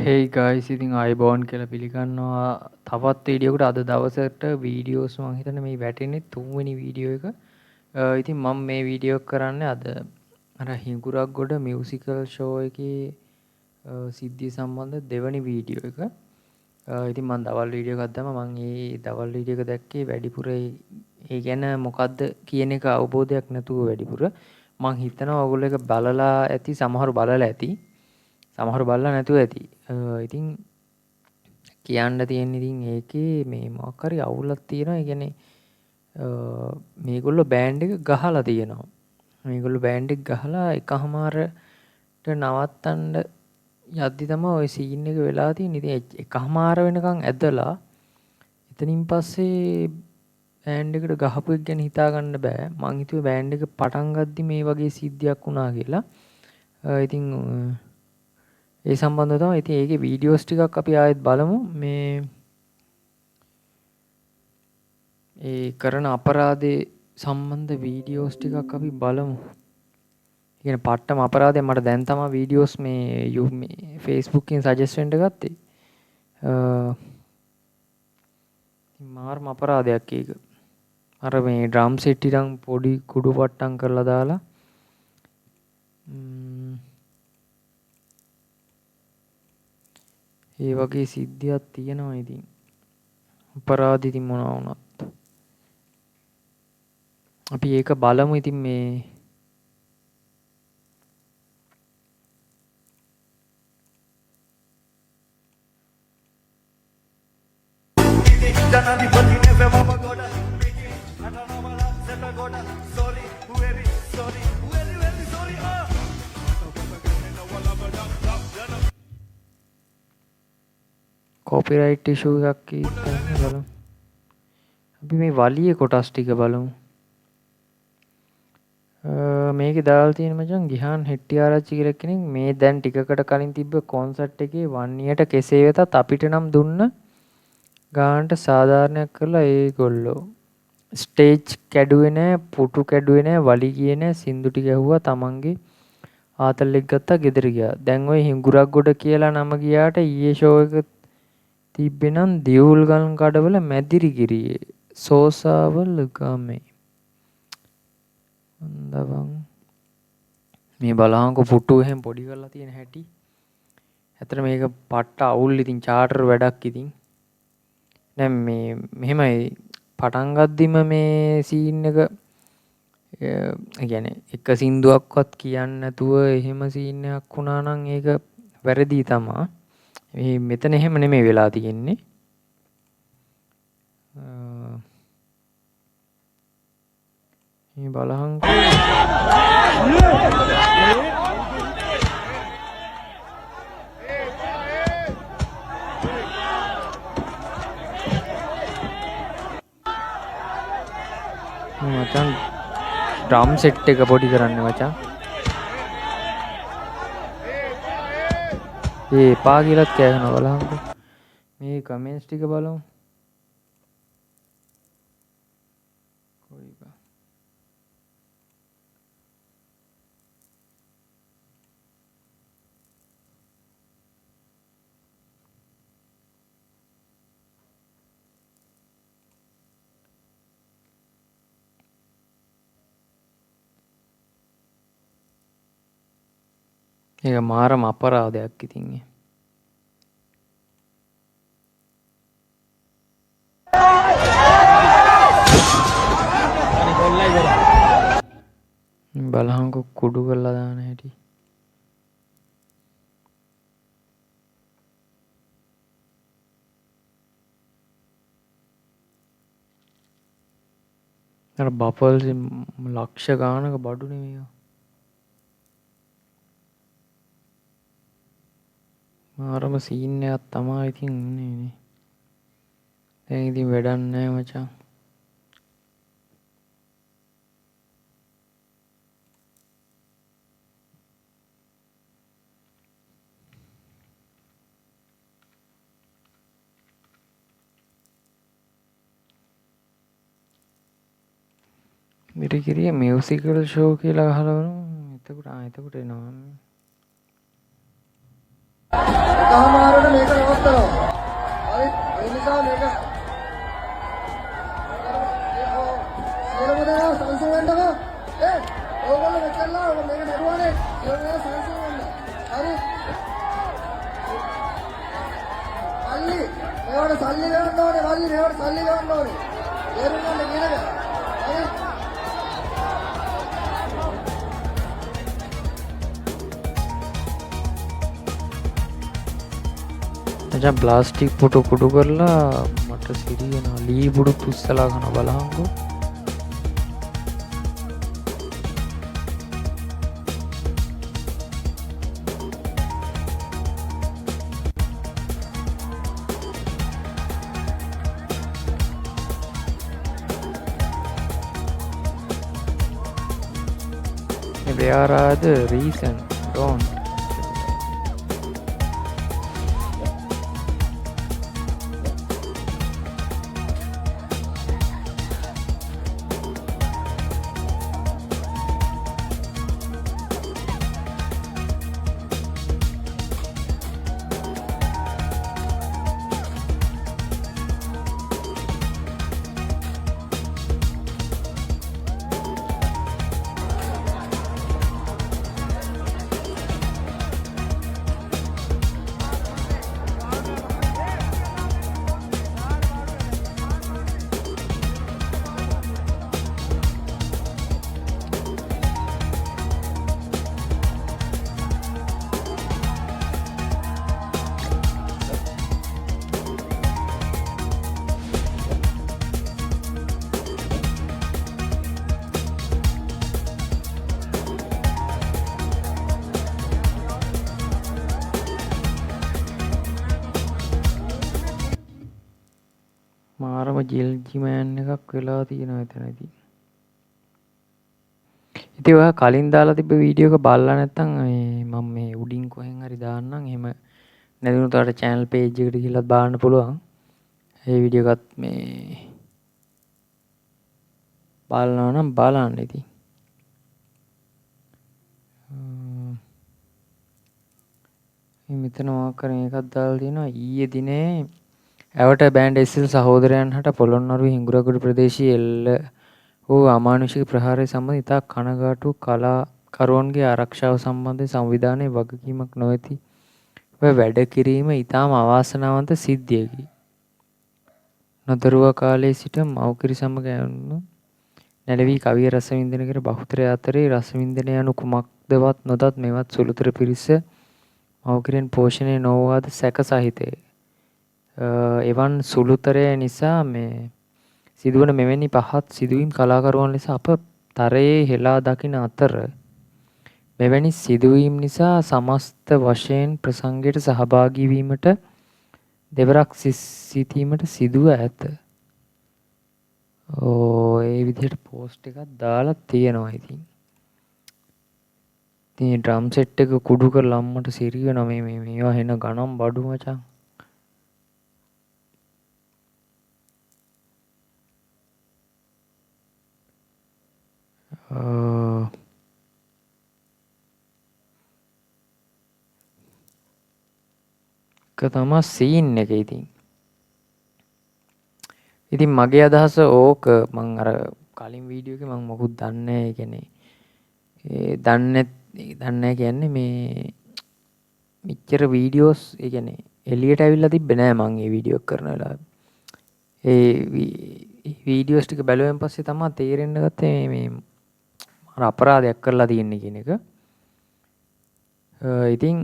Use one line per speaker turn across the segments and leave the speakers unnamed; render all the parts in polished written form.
Hey guys, ඉතින් ආයිබෝන් කියලා පිළිගන්නවා තවත් වීඩියෝකට. අද දවසට වීඩියෝස් මම හිතන්නේ මේ වැටෙන්නේ තුන්වෙනි වීඩියෝ එක. ඉතින් මම මේ වීඩියෝ කරන්නේ අද අර හිඟුරක් ගොඩ මියුසිකල් ෂෝ එකේ සිද්ධිය සම්බන්ධ දෙවෙනි වීඩියෝ එක. ඉතින් මම දවල් වීඩියෝ එකක් දැම්මා. මම මේ දවල් වීඩියෝ එක දැක්කේ වැඩිපුර ඒ ගැන මොකද්ද කියන එක අවබෝධයක් නැතුව වැඩිපුර. මම හිතනවා ඔයගොල්ලෝ එක බලලා ඇති, සමහරව බලලා ඇති. සමහර බලලා නැතුව ඇති. ඉතින් කියන්න තියෙන්නේ ඉතින් ඒකේ මේ මොකක් හරි අවුලක් තියෙනවා. ඒ කියන්නේ මේගොල්ලෝ බෑන්ඩ් එක ගහලා තියෙනවා. මේගොල්ලෝ බෑන්ඩ් එක ගහලා එකහමාරට නවත්තන්න යද්දි තමයි ওই සීන් එක වෙලා තියෙන්නේ. ඉතින් එකහමාර වෙනකන් ඇදලා එතනින් පස්සේ බෑන්ඩ් එකට ගහපු එක ගැන හිතා ගන්න බෑ. මං හිතුවේ බෑන්ඩ් එක පටන් ගද්දි මේ වගේ සිද්ධියක් වුණා කියලා. ඉතින් ඒ සම්බන්ධව තමයි. ඉතින් ඒකේ වීඩියෝස් ටිකක් අපි ආයෙත් බලමු. මේ ඒ කරන අපරාධේ සම්බන්ධ වීඩියෝස් ටිකක් අපි බලමු. ඒ කියන්නේ පට්ටම අපරාධය. මට දැන් තමයි වීඩියෝස් මේ Facebook එකෙන් සජෙස්ට් වෙන්න ගත්තේ. මාර්ම අපරාධයක් ඒක. අර මේ ඩ්‍රම් සෙට් ඉරන් පොඩි කුඩු පට්ටම් කරලා දාලා ඒ වගේ සිද්ධියක් තියෙනවා. ඉතින් අපරාධ ඉතින් මොනවා වුණත් අපි ඒක බලමු. ඉතින් මේ කොපිරයිට් ඉෂුව එකක් බලමු. අපි මේ වලියේ කොටස් ටික බලමු. මේකේ දාලා තියෙන මචං ගිහාන් හෙට්ටිආරච්චි කියලා කෙනෙක් මේ දැන් ටිකකට කලින් තිබ්බ කොන්සර්ට් එකේ 1 yearට කෙසේ වෙතත් අපිට නම් දුන්න ගානට සාධාරණයක් කරලා ඒගොල්ලෝ ස්ටේජ් කැඩුවේ නෑ, පුටු කැඩුවේ නෑ, වලි ගියේ නෑ, සින්දු ටික ඇහුවා, තමන්ගේ ආතල්ලෙක් ගත්තා, ගෙදර ගියා. දැන් ওই හිඟුරක් ගොඩ කියලා නම ගියාට ඊයේ ෂෝ එක තිබ්බෙනම් දියුල්ගල් කඩවල මැදිරිගිරියේ සෝසාවල ගමේ. හොඳවන් මේ බලහන්කො පුටු එහෙම පොඩි කරලා තියෙන හැටි. ඇත්තට මේක පට්ට අවුල්. ඉතින් චාටර් වැඩක්. ඉතින් දැන් මේ මෙහෙමයි පටන් ගද්දිම මේ සීන් එක ඒ කියන්නේ එක සින්දුවක්වත් කියන්නේ නැතුව එහෙම සීන් එකක් වුණා නම් ඒක වැරදි තමයි. මේ මෙතන එහෙම නෙමෙයි වෙලා තියෙන්නේ. මේ බලහන්කො මචං ඩ්‍රම් සෙට් එක පොඩි කරන්න මචං. ඒ එපා කියලාත් කෑගනවා බලහන්කො. මේ කමෙන්ට්ස් ටික බලමු. ඒක මාරම අපරාධයක් ඉතින්. බලහන්කො කුඩු කරලා දාන හැටි. අර බබල්ස් ලක්ෂ ගානක බඩුනේ මේවා. මාරම සීන් එකක් තමයි ඉතින් උන්නේ නේ. දැන් ඉතින් වැඩක් නැහැ මචං. මිරිකිරිය මියුසිකල් ෂෝ කියලා ගහලා බලමු. එතකොට එනවා.
කහමාරට මේක නවත්තනවා. හරි ඒ නිසා මේක සියලුම දෙනා සංසුන් වෙන්නකෝ. ඕගොල්ලෝ මෙච්චරලා මේක නඩුවානේ. සියලුම දෙනා සංසුන් වෙන්න. හරි. සල්ලි මේවට සල්ලි ගන්න ඕනේ. වල්ලි මේවට සල්ලි ගන්න ඕනේ. තේරුම් ගන්න කියනද? හරි.
මචං ප්ලාස්ටික් පුටු කුඩු කරලා මට සිරියනවා ලී බුඩු පුස්සලා කන බලහන්කෝ. Where are the reason? Don't. මාරම ජෙල්ජිමෑන් එකක් වෙලා තියෙනවා එතනදී. ඉතින් ඔයා කලින් දාලා තිබ්බ වීඩියෝ එක බලලා නැත්නම් මම මේ උඩින් කොහෙන් හරි දාන්නම්. එහෙම නැතිනම් උඩට channel page එකට ගිහලා බලන්න පුළුවන්. ඒ වීඩියෝ එකත් මේ බලනවා නම් බලන්න ඉතින්. මෙතන මාක් කරගෙන එකක් දාලා තියෙනවා ඊයේ දිනේ ඇවට බෑන්ඩ් එස්.එල් සහෝදරයන් හට පොළොන්නරුව හිඟුරගොඩ ප්‍රදේශයේ එල්ල වූ අමානුෂික ප්‍රහාරය සම්බන්ධ ඉතා කනගාටු කලාකරුවන්ගේ ආරක්ෂාව සම්බන්ධ සංවිධානයේ වගකීමක් නොඇති වැඩ කිරීම ඉතාම අවාසනාවන්ත සිද්ධියකි. නොදරුවා කාලයේ සිට මව්කිරි සමග නැලවී කවිය රසවින්දන කර බහුතරය අතරේ රසවින්දන යනු කුමක්දවත් නොදත් මෙවත් සුළුතර පිරිස මව්කිරෙන් පෝෂණය නොවුවාද සැක සහිතය. එවන් සුළුතරය නිසා මේ සිදුවන මෙවැනි පහත් සිදුවීම් කලාකරුවන් ලෙස අප තරයේ හෙලා දකින අතර මෙවැනි සිදුවීම් නිසා සමස්ත වශයෙන් ප්‍රසංගයට සහභාගී වීමට දෙවරක් සිතීමට සිදුව ඇත. ඒ විදිහට පෝස්ට් එකක් දාලා තියෙනවා ඉතින්. ඉතින් ඩ්‍රම් සෙට් එක කුඩු කරලා අම්මට සිරියනවා මේවා හෙන ගණන් බඩු මචං. තමා සීන් එක ඉතින් මගේ අදහස ඕක මං අර කලින් වීඩියෝ එකේ මං මොකුත් දන්නේ නැහැ. කියන්නේ දන්නේ කියන්නේ මේ මෙච්චර වීඩියෝස් ඒ කියන්නේ එළියට ඇවිල්ලා තිබ්බේ නෑ මං මේ වීඩියෝ එක කරන වෙලාවේ. ඒ වීඩියෝස් ටික බැලුවෙන් පස්සේ තමයි තේරෙන්න ගත්තේ මේ අර අපරාධයක් කරලා තියෙන්නේ කියන එක. ඉතින්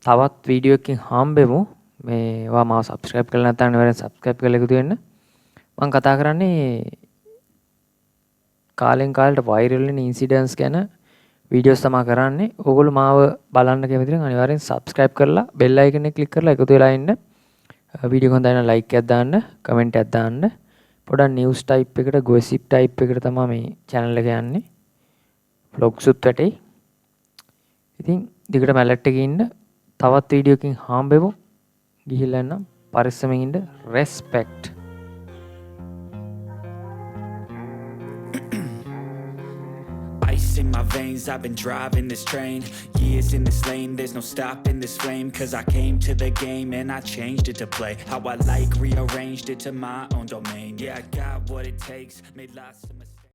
තවත් වීඩියෝ එකකින් හම්බෙමු. මේවා මාව සබ්ස්ක්‍රයිබ් කරලා නැත්නම් ඉවරෙන් සබ්ස්ක්‍රයිබ් කරලා එකතු වෙන්න. මම කතා කරන්නේ කාලෙන් කාලට වෛරල් වෙන ඉන්සිඩන්ට්ස් ගැන වීඩියෝස් තමයි කරන්නේ. ඕගොල්ලෝ මාව බලන්න කැමති නම් අනිවාර්යෙන් සබ්ස්ක්‍රයිබ් කරලා බෙල් අයිකන් එක ක්ලික් කරලා එකතු වෙලා ඉන්න. වීඩියෝ එක හොඳයි නම් ලයික් එකක් දාන්න, කමෙන්ට් එකක් දාන්න. පොඩක් නිවුස් ටයිප් එකට, ගොසිප් ටයිප් එකට තමයි මේ channel එක යන්නේ. vlogs උත් වැටේ. ඉතින් දිගට මැලට් එකේ ඉන්න. තවත් වීඩියෝ එකකින් හම්බෙමු. ගිහිල්ලා එන්න. පරිස්සමෙන් ඉන්න. respect.
ice in my veins, I've been driving this train. Years in this lane, there's no stopping this flame. Cause I came to the game and I changed it to play how I like, rearranged it to my own domain. Yeah, I got what it takes, made lots of mistakes.